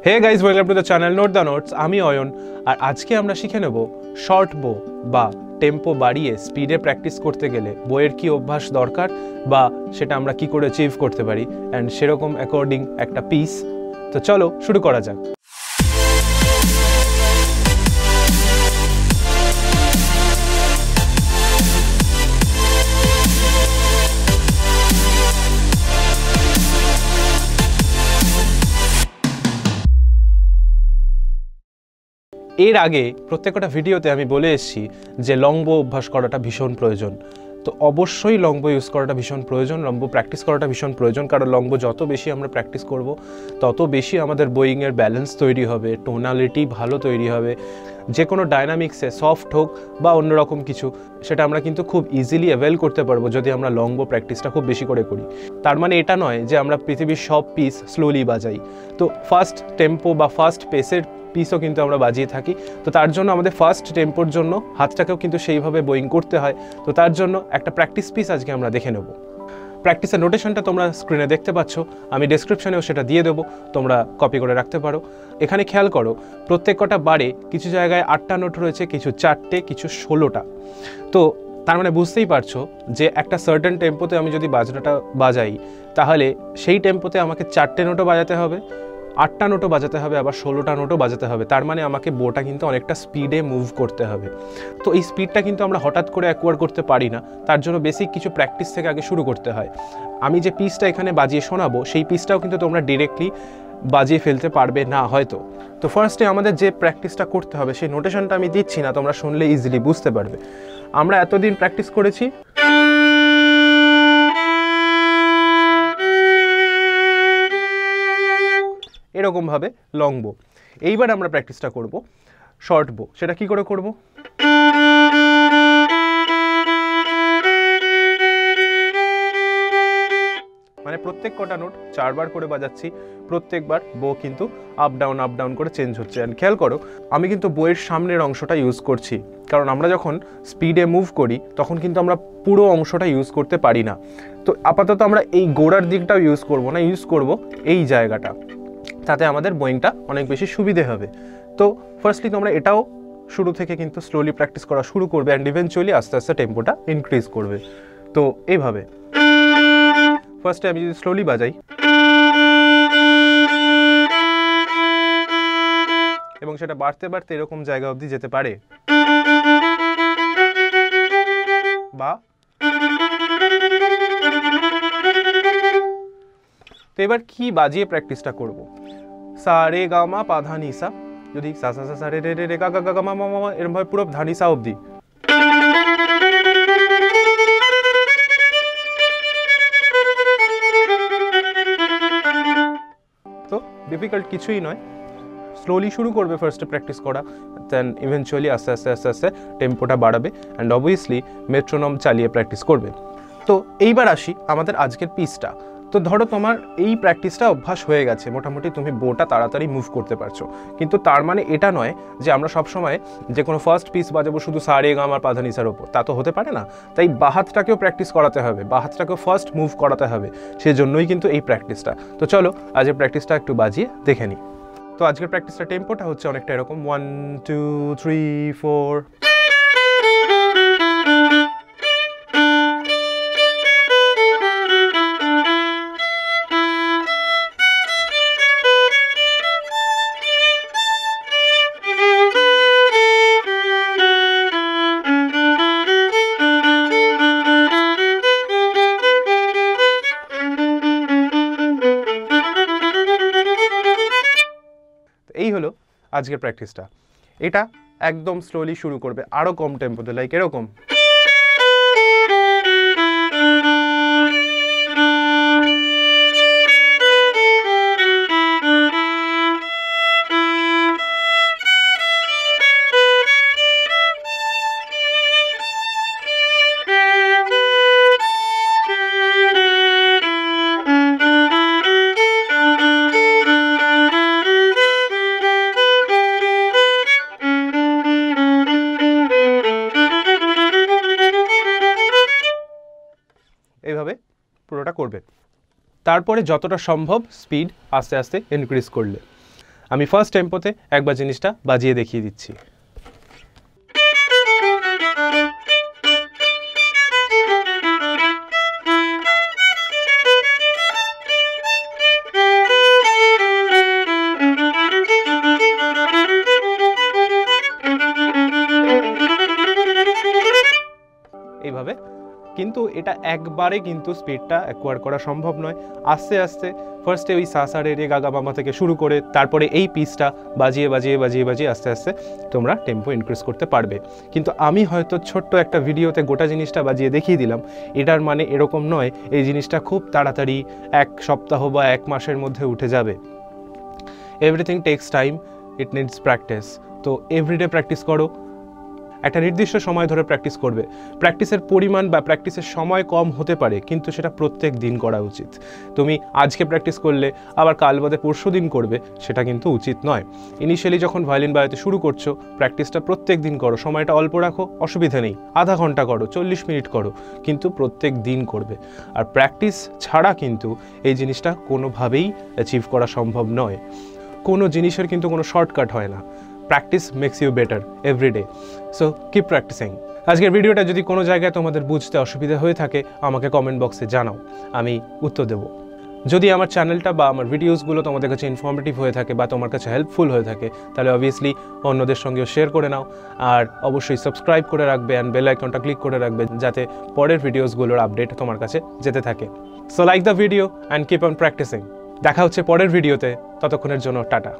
Hey guys, welcome to the channel note the notes. আমি অয়ন, আর আজকে আমরা শিখে নেব শর্ট বো বা টেম্পো বাড়িয়ে স্পিডে প্র্যাকটিস করতে গেলে বইয়ের কি অভ্যাস দরকার বা সেটা আমরা কি করে অ্যাচিভ করতে পারি, অ্যান্ড সেরকম অ্যাকর্ডিং একটা পিস। তো চলো শুরু করা যাক। এর আগে প্রত্যেকটা ভিডিওতে আমি বলে এসেছি যে লং বো অভ্যাস করাটা ভীষণ প্রয়োজন। তো অবশ্যই লং বো ইউজ করাটা ভীষণ প্রয়োজন, লং বো প্র্যাকটিস করাটা ভীষণ প্রয়োজন, কারণ লং বো যত বেশি আমরা প্র্যাকটিস করব তত বেশি আমাদের বোয়িংয়ের ব্যালেন্স তৈরি হবে, টোনালিটি ভালো তৈরি হবে, যে কোনো ডাইনামিক্সে সফট হোক বা অন্যরকম কিছু সেটা আমরা কিন্তু খুব ইজিলি অ্যাভেল করতে পারবো যদি আমরা লং বো প্র্যাকটিসটা খুব বেশি করে করি। তার মানে এটা নয় যে আমরা পৃথিবীর সব পিস স্লোলি বাজাই। তো ফার্স্ট টেম্পো বা ফার্স্ট পেসের পিসও কিন্তু আমরা বাজিয়ে থাকি। তো তার জন্য আমাদের ফার্স্ট টেম্পোর জন্য হাতটাকেও কিন্তু সেইভাবে বোয়িং করতে হয়। তো তার জন্য একটা প্র্যাকটিস পিস আজকে আমরা দেখে নেব। প্র্যাকটিসের নোটেশনটা তোমরা স্ক্রিনে দেখতে পাচ্ছ, আমি ডেসক্রিপশনেও সেটা দিয়ে দেবো, তোমরা কপি করে রাখতে পারো। এখানে খেয়াল করো, প্রত্যেক কটা বারে কিছু জায়গায় 8টা নোট রয়েছে, কিছু 4টে, কিছু 16টা। তো তার মানে বুঝতেই পারছো যে একটা সার্টেন টেম্পোতে আমি যদি বাজনাটা বাজাই তাহলে সেই টেম্পোতে আমাকে 4টে নোটও বাজাতে হবে, 8টা নোটও বাজাতে হবে, আবার 16টা নোটও বাজাতে হবে। তার মানে আমাকে বোটা কিন্তু অনেকটা স্পিডে মুভ করতে হবে। তো এই স্পিডটা কিন্তু আমরা হঠাৎ করে অ্যাকোয়ার করতে পারি না, তার জন্য বেসিক কিছু প্র্যাকটিস থেকে আগে শুরু করতে হয়। আমি যে পিসটা এখানে বাজিয়ে শোনাবো সেই পিসটাও কিন্তু তোমরা ডিরেক্টলি বাজিয়ে ফেলতে পারবে না হয়তো। তো ফার্স্টে আমাদের যে প্র্যাকটিসটা করতে হবে সেই নোটেশনটা আমি দিচ্ছি না, তোমরা শুনলে ইজিলি বুঝতে পারবে। আমরা এতদিন প্র্যাকটিস করেছি এরকমভাবে লং বো। এইবার আমরা প্র্যাকটিসটা করব শর্ট বো। সেটা কি করে করব? মানে প্রত্যেক কটা নোট 4বার করে বাজাচ্ছি, প্রত্যেকবার বো কিন্তু আপ ডাউন করে চেঞ্জ হচ্ছে। অ্যান্ড খেয়াল করো, আমি কিন্তু বইয়ের সামনের অংশটা ইউজ করছি, কারণ আমরা যখন স্পিডে মুভ করি তখন কিন্তু আমরা পুরো অংশটা ইউজ করতে পারি না। তো আপাতত আমরা এই গোড়ার দিকটাও ইউজ করব না, ইউজ করব এই জায়গাটা, তাতে আমাদের বোয়িংটা অনেক বেশি সুবিধে হবে। তো ফার্স্টলি তোমরা এটাও শুরু থেকে কিন্তু স্লোলি প্র্যাকটিস করা শুরু করবে, অ্যান্ড ইভেনচুয়ালি আস্তে আস্তে টেম্পোটা ইনক্রিজ করবে। তো এইভাবে ফার্স্টে আমি যদি স্লোলি বাজাই এবং সেটা বাড়তে বাড়তে এরকম জায়গা অবধি যেতে পারে, বা তো এবার কি বাজিয়ে প্র্যাকটিসটা করব? সা রে গা মা পা ধা নি সা, যদি সা সা সা রে রে রে গা গা গা মা মা মা এরকম ভাবে পুরো ধা নি সা অবধি। তো ডিফিকাল্ট কিছুই নয়, স্লোলি শুরু করবে ফার্স্টে প্র্যাকটিস করা, দেন ইভেনচুয়ালি আস্তে আস্তে আস্তে আস্তে টেম্পোটা বাড়াবে, অ্যান্ড অবভিয়াসলি মেট্রোনম চালিয়ে প্র্যাকটিস করবে। তো এইবার আসি আমাদের আজকের পিসটা। তো ধরো তোমার এই প্র্যাকটিসটা অভ্যাস হয়ে গেছে, মোটামুটি তুমি বোটা তাড়াতাড়ি মুভ করতে পারছো, কিন্তু তার মানে এটা নয় যে আমরা সবসময় যে কোনো ফার্স্ট পিস বাজাবো শুধু সা রে গা মা পা ধা নি সার ওপর, তা তো হতে পারে না। তাই বাহাতটাকেও প্র্যাকটিস করাতে হবে, বাহাতটাকেও ফার্স্ট মুভ করাতে হবে, সেজন্যই কিন্তু এই প্র্যাকটিসটা। তো চলো আজকের প্র্যাকটিসটা একটু বাজিয়ে দেখে নিই। তো আজকের প্র্যাকটিসটা টেম্পোটা হচ্ছে অনেকটা এরকম 1 2 3 4। এই হলো আজকের প্র্যাকটিসটা। এটা একদম স্লোলি শুরু করবে, আরো কম টেম্পোতে, লাইক এরকম। এইভাবে পুরোটা করবে, তারপরে যতটা সম্ভব স্পিড আস্তে আস্তে ইনক্রিজ করলে। আমি ফার্স্ট টেম্পোতে একবার জিনিসটা বাজিয়ে দেখিয়ে দিচ্ছি। এইভাবে, কিন্তু এটা একবারে কিন্তু স্পিডটা অ্যাকোয়ার করা সম্ভব নয়। আস্তে আস্তে ফার্স্টে ওই সা সা রে রে গা গা মামা থেকে শুরু করে তারপরে এই পিসটা বাজিয়ে বাজিয়ে বাজিয়ে বাজিয়ে আস্তে আস্তে তোমরা টেম্পো ইনক্রিজ করতে পারবে। কিন্তু আমি হয়তো ছোট্ট একটা ভিডিওতে গোটা জিনিসটা বাজিয়ে দেখিয়ে দিলাম, এটার মানে এরকম নয় এই জিনিসটা খুব তাড়াতাড়ি 1 সপ্তাহ বা 1 মাসের মধ্যে উঠে যাবে। Everything takes time, it needs practice. তো এভরিডে প্র্যাকটিস করো, একটা নির্দিষ্ট সময় ধরে প্র্যাকটিস করবে। প্র্যাকটিসের পরিমাণ বা প্র্যাকটিসের সময় কম হতে পারে, কিন্তু সেটা প্রত্যেক দিন করা উচিত। তুমি আজকে প্র্যাকটিস করলে আবার কাল বাদে পরশু দিন করবে, সেটা কিন্তু উচিত নয়। ইনিশিয়ালি যখন ভায়োলিন বাজাতে শুরু করছো, প্র্যাকটিসটা প্রত্যেক দিন করো, সময়টা অল্প রাখো, অসুবিধা নেই, আধা ঘন্টা করো, 40 মিনিট করো, কিন্তু প্রত্যেক দিন করবে। আর প্র্যাকটিস ছাড়া কিন্তু এই জিনিসটা কোনোভাবেই অ্যাচিভ করা সম্ভব নয়। কোনো জিনিসের কিন্তু কোনো শর্টকাট হয় না। Practice makes you better everyday, so keep practicing. আজকের ভিডিওটা যদি কোনো জায়গায় তোমাদের বুঝতে অসুবিধা হয়ে থাকে, আমাকে কমেন্ট বক্সে জানাও, আমি উত্তর দেবো। যদি আমার চ্যানেলটা বা আমার ভিডিওসগুলো তোমাদের কাছে ইনফরমেটিভ হয়ে থাকে বা তোমার কাছে হেল্পফুল হয়ে থাকে, তাহলে অবভিয়াসলি অন্যদের সঙ্গেও শেয়ার করে নাও। আর অবশ্যই সাবস্ক্রাইব করে রাখবে অ্যান্ড বেল আইকনটা ক্লিক করে রাখবে, যাতে পরের ভিডিওসগুলোর আপডেট তোমার কাছে যেতে থাকে। So like the video and keep on practicing. দেখা হচ্ছে পরের ভিডিওতে, ততক্ষণের জন্য টাটা।